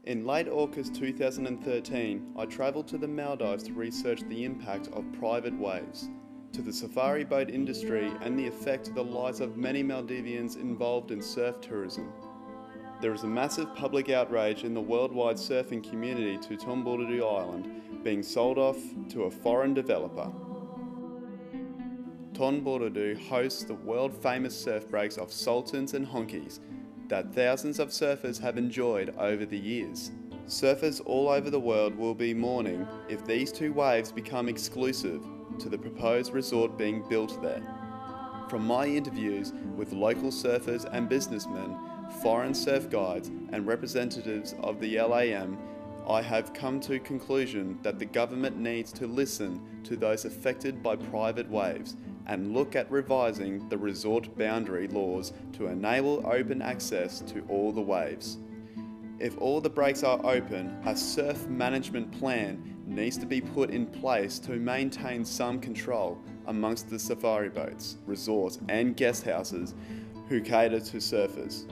In late August 2013, I travelled to the Maldives to research the impact of private waves, to the safari boat industry and the effect to the lives of many Maldivians involved in surf tourism. There is a massive public outrage in the worldwide surfing community to Tomburudu Island being sold off to a foreign developer. Tomburudu hosts the world-famous surf breaks of sultans and honkies that thousands of surfers have enjoyed over the years. Surfers all over the world will be mourning if these two waves become exclusive to the proposed resort being built there. From my interviews with local surfers and businessmen, foreign surf guides and representatives of the LAM, I have come to a conclusion that the government needs to listen to those affected by private waves and look at revising the resort boundary laws to enable open access to all the waves. If all the breaks are open, a surf management plan needs to be put in place to maintain some control amongst the safari boats, resorts and guest houses who cater to surfers.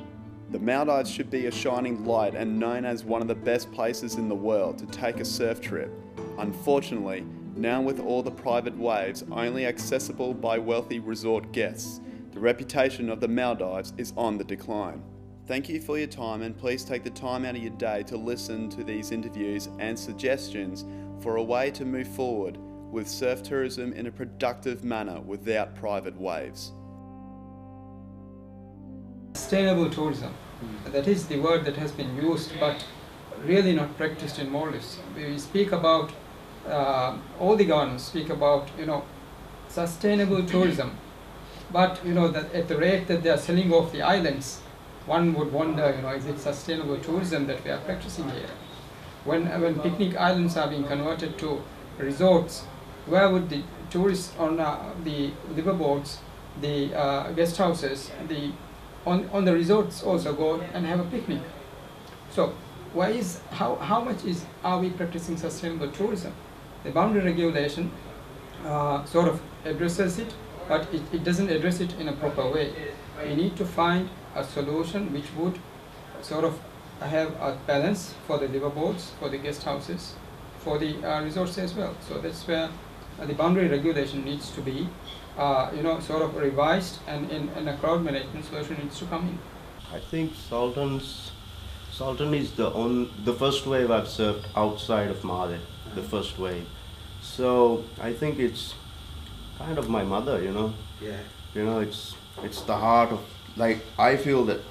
The Maldives should be a shining light and known as one of the best places in the world to take a surf trip. Unfortunately, now with all the private waves only accessible by wealthy resort guests, the reputation of the Maldives is on the decline. Thank you for your time, and please take the time out of your day to listen to these interviews and suggestions for a way to move forward with surf tourism in a productive manner without private waves. Sustainable tourism, that is the word that has been used but really not practiced in Maldives. We speak about, all the governments speak about, sustainable tourism, but that at the rate that they are selling off the islands, one would wonder, is it sustainable tourism that we are practicing here? When picnic islands are being converted to resorts, where would the tourists on the liverboards, the guest houses, on the resorts also go and have a picnic? So how much are we practicing sustainable tourism? The boundary regulation sort of addresses it, but it doesn't address it in a proper way. We need to find a solution which would sort of have a balance for the liverboards, for the guest houses, for the resorts as well. So that's where the boundary regulation needs to be sort of revised, and a crowd management solution needs to come in. I think Sultan is the first wave I've surfed outside of Malé, the first wave. So I think it's kind of my mother, Yeah. It's the heart of, like, I feel that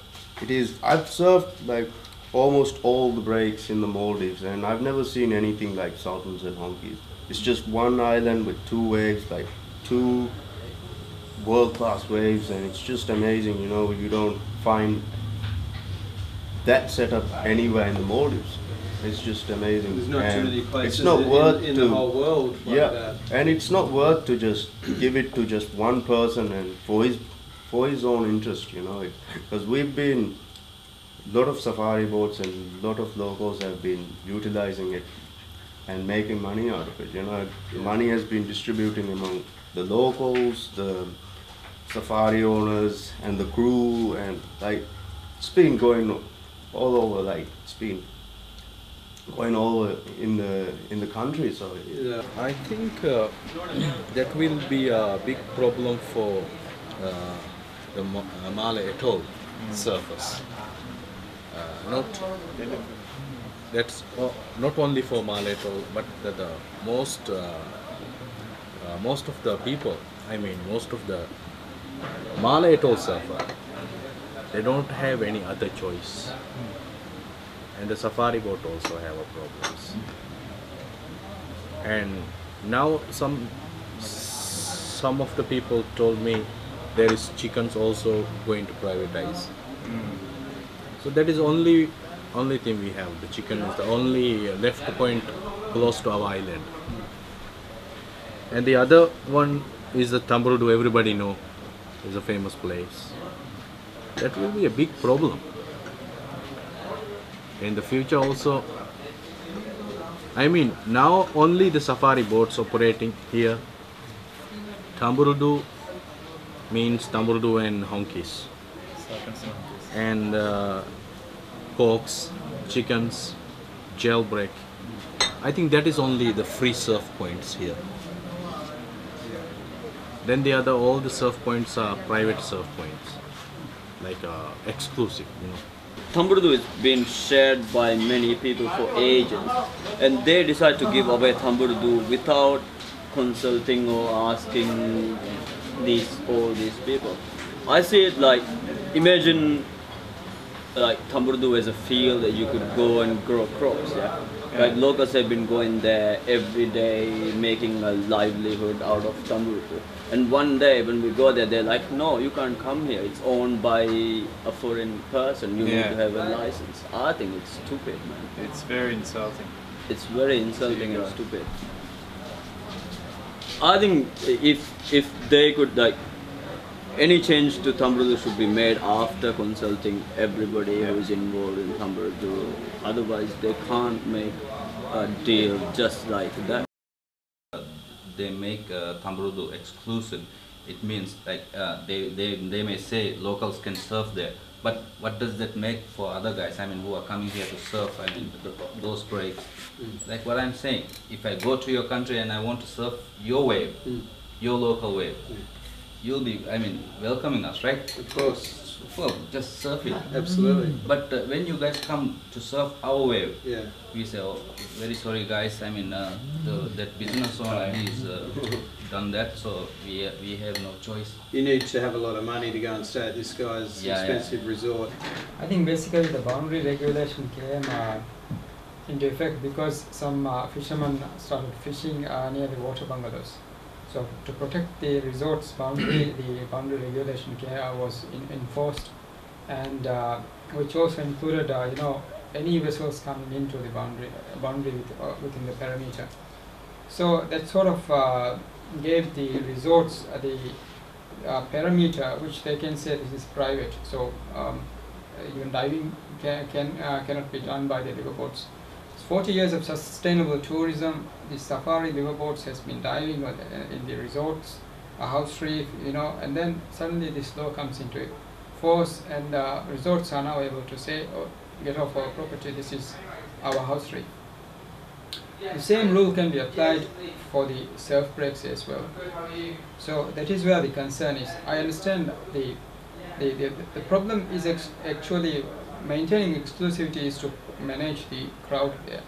it is. I've surfed like almost all the breaks in the Maldives, and I've never seen anything like Sultans and Honkies. It's just one island with two waves, like two world-class waves, and it's just amazing. You don't find that setup anywhere in the Maldives. It's just amazing. There's not too many places it's not worth in the whole world like that. And it's not worth to just give it to just one person and for his own interest, because we've been, a lot of safari boats and a lot of locals have been utilizing it and making money out of it. The money has been distributing among the locals, the safari owners and the crew, and like it's been going all over, like it's been going all over in the country. So Yeah. I think that will be a big problem for the Malé Atoll surfers. Not only for Malé Atoll, but the most of the people, most of the Malé Atoll surfer, they don't have any other choice. And the safari boat also have a problems. And now some of the people told me there is chickens also going to privatize. So that is only thing we have. The chicken is the only left point close to our island. And the other one is the Tomburudu, everybody know, is a famous place. That will be a big problem. In the future also, now only the safari boats operating here. Tomburudu means Tomburudu and Honkies. And porks, chickens, jailbreak. I think that is only the free surf points here. Then the other, all the surf points are private surf points, like exclusive, you know. Tamburdu has been shared by many people for ages, and they decide to give away Tamburdu without consulting or asking all these people. I see it like, imagine like Tamburdu as a field that you could go and grow crops, yeah? Like locals have been going there every day, making a livelihood out of Tamburdu. And one day when we go there, they're like, no, you can't come here. It's owned by a foreign person. You need to have a license. I think it's stupid, man. It's very insulting. It's very insulting and stupid. I think if they could, like, any change to Tamburdu should be made after consulting everybody who is involved in Tamburdu. Otherwise, they can't make a deal just like that. They make Tamburdu exclusive. It means like they may say locals can surf there, but what does that make for other guys? I mean, who are coming here to surf? I mean, those breaks. Like what I'm saying, if I go to your country and I want to surf your wave, your local wave, you'll be, I mean, welcoming us, right? Of course. Well, just surf it. Absolutely. But when you guys come to surf our wave, Yeah. we say, oh, very sorry guys, I mean, that business owner, he's done that, so we have no choice. You need to have a lot of money to go and stay at this guy's expensive resort. I think basically the boundary regulation came into effect because some fishermen started fishing near the water bungalows. So to protect the resort's boundary, the boundary regulation was enforced, and which also included, you know, any vessels coming into the boundary within the perimeter. So that sort of gave the resorts the perimeter, which they can say this is private. So even diving cannot be done by the riverboats. 40 years of sustainable tourism, the safari riverboats has been diving in the resorts, a house reef, you know, and then suddenly this law comes into force, and resorts are now able to say, oh, get off our property, this is our house reef. The same rule can be applied for the surf breaks as well. So that is where the concern is. I understand the problem is actually maintaining exclusivity is to manage the crowd there,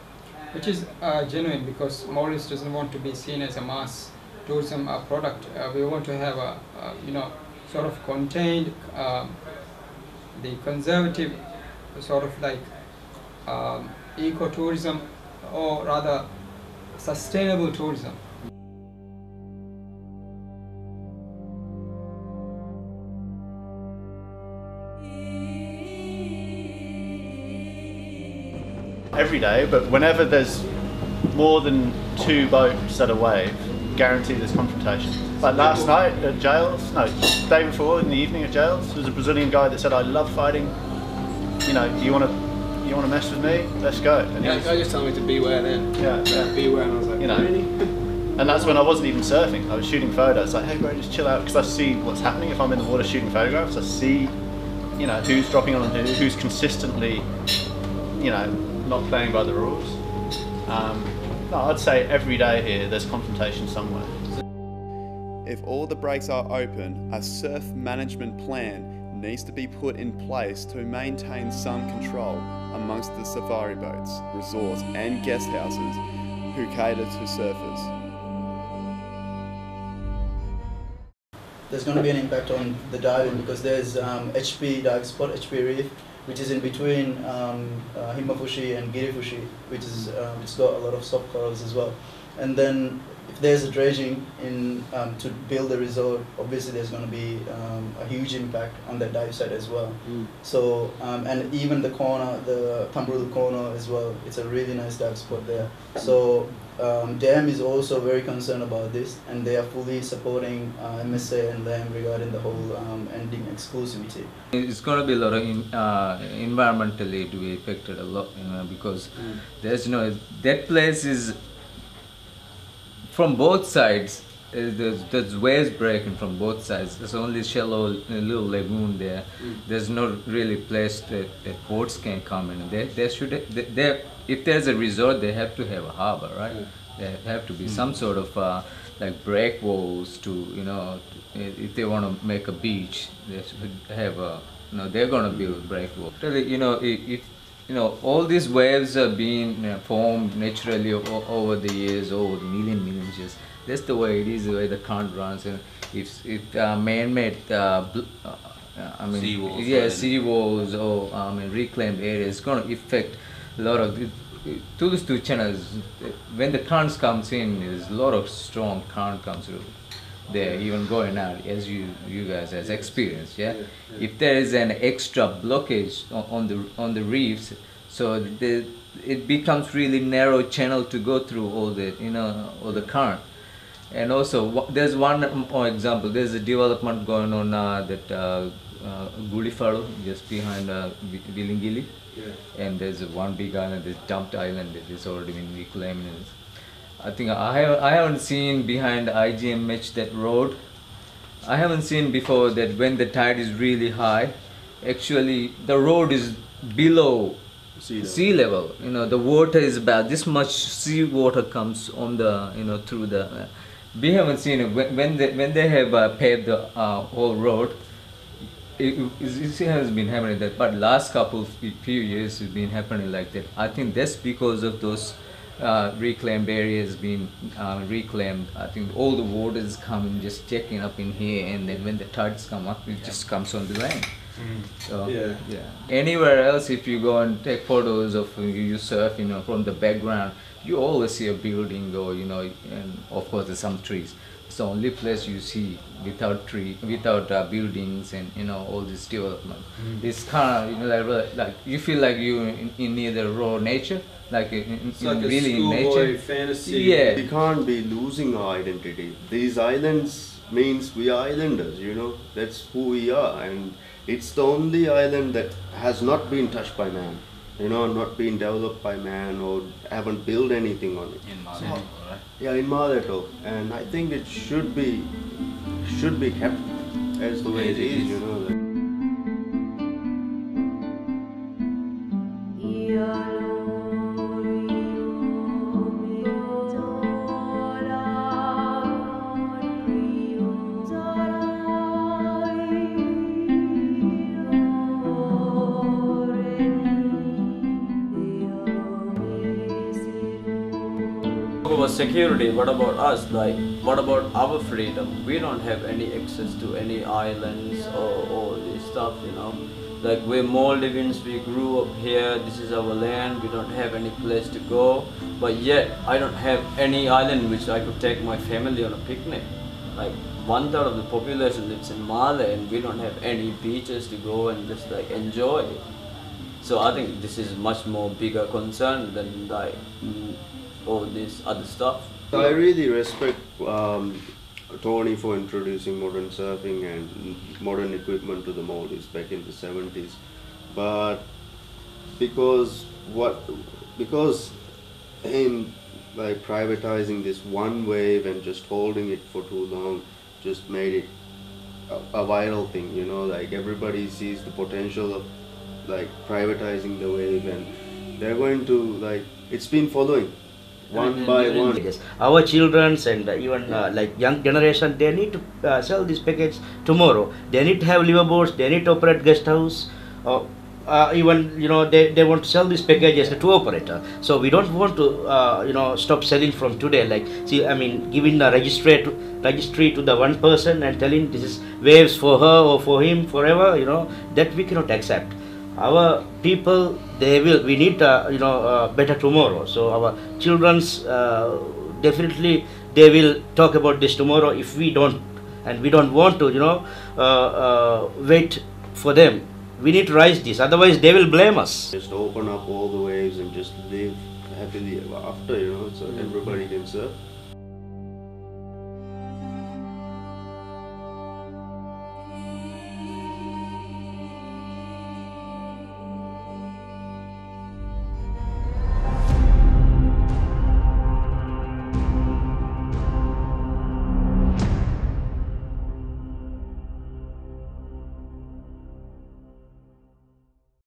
which is genuine, because Maurice doesn't want to be seen as a mass tourism product. We want to have a you know, sort of contained, the conservative sort of like eco-tourism, or rather sustainable tourism. Every day, but whenever there's more than 2 boats at a wave, guarantee there's confrontation. Like last night at Jails, no, day before in the evening at Jails, there was a Brazilian guy that said, I love fighting, you know, you want to mess with me? Let's go. And Yeah, I just told me to beware then. yeah, Beware, and I was like, you know. really? And that's when I wasn't even surfing, I was shooting photos. Like, hey bro, just chill out, because I see what's happening if I'm in the water shooting photographs. I see, you know, who's dropping on who's consistently, you know, not playing by the rules. No, I'd say every day here there's confrontation somewhere. If all the breaks are open, a surf management plan needs to be put in place to maintain some control amongst the safari boats, resorts and guest houses who cater to surfers. There's going to be an impact on the diving, because there's HP dive spot, HP Reef, which is in between Himafushi and Girifushi, which is it's got a lot of soft corals as well. And then if there's a dredging in to build a resort, obviously there's going to be a huge impact on that dive site as well. So and even the corner, the Tamburdu corner as well, it's a really nice dive spot there. So DAM is also very concerned about this, and they are fully supporting MSA and them regarding the whole ending exclusivity. It's going to be a lot of environmentally to be affected a lot, you know, because there's, you know, that place is from both sides there's waves breaking from both sides. There's only shallow little lagoon there. There's no really place that boats can come in. There should if there's a resort, they have to have a harbor, right? There have to be some sort of like break walls to, you know, if they want to make a beach, they should have a, you know, they're going to build break wall. Really, you know, if you know, all these waves are being formed naturally over the years, over the millions years. That's the way it is, the way the current runs. And if man-made, I mean, seawalls or reclaimed areas, it's going to affect a lot of those two channels. When the currents comes in, there's a lot of strong current comes through there, even going out, as you guys has experienced. Yeah? If there is an extra blockage on the reefs, so it becomes really narrow channel to go through all the, you know, all the current. And also, there's one more example. There's a development going on that Gulifaro, just behind Vilingili. And there's one big island, this dumped island that is already been reclaimed. I think I haven't seen behind IGMH that road. I haven't seen before that when the tide is really high, actually the road is below sea level. You know, the water is about this much. Sea water comes on the, you know, through the. We haven't seen it when they have paved the whole road. It has been happening that, but last few years it's been happening like that. I think that's because of those reclaimed areas being reclaimed. I think all the water is coming, just checking up in here, and then when the tides come up, it just comes on the land. So anywhere else, if you go and take photos of you surf, you know, from the background, you always see a building, or, you know, and of course there's some trees. It's the only place you see without buildings and, you know, all this development. It's kind of, you know, like you feel like you in near the raw nature, like it's like really a schoolboy fantasy. Yeah, we can't be losing our identity. These islands means we are islanders, you know. That's who we are, and it's the only island that has not been touched by man. You know, not been developed by man, or haven't built anything on it. In Maleto, right? Yeah, in Maleto, and I think it should be kept as the way it is, you know. Like. About security, what about us? Like, what about our freedom? We don't have any access to any islands or all this stuff, you know. Like, we're Maldivians, we grew up here, this is our land, we don't have any place to go, but yet I don't have any island which I could take my family on a picnic. Like, 1/3 of the population lives in Male, and we don't have any beaches to go and just like enjoy. So I think this is much more bigger concern than like all this other stuff. I really respect Tony for introducing modern surfing and modern equipment to the Maldives back in the 70s, but because him by privatizing this one wave and just holding it for too long just made it a viral thing, you know. Like, everybody sees the potential of like privatizing the wave, and they're going to, like, it's been following one by one. Our childrens and even like young generation, they need to sell this package tomorrow. They need to have liverboards, they need to operate guest house, even, you know, they want to sell this package as a tour operator. So we don't want to you know, stop selling from today. Like, see, I mean, giving the registry to the one person and telling this is waves for her or for him forever, you know, that we cannot accept. Our people, we need you know, better tomorrow. So our children's definitely they will talk about this tomorrow if we don't, and we don't want to, you know, wait for them. We need to rise this, otherwise they will blame us. Just open up all the waves and just live happily ever after, you know, so everybody can surf.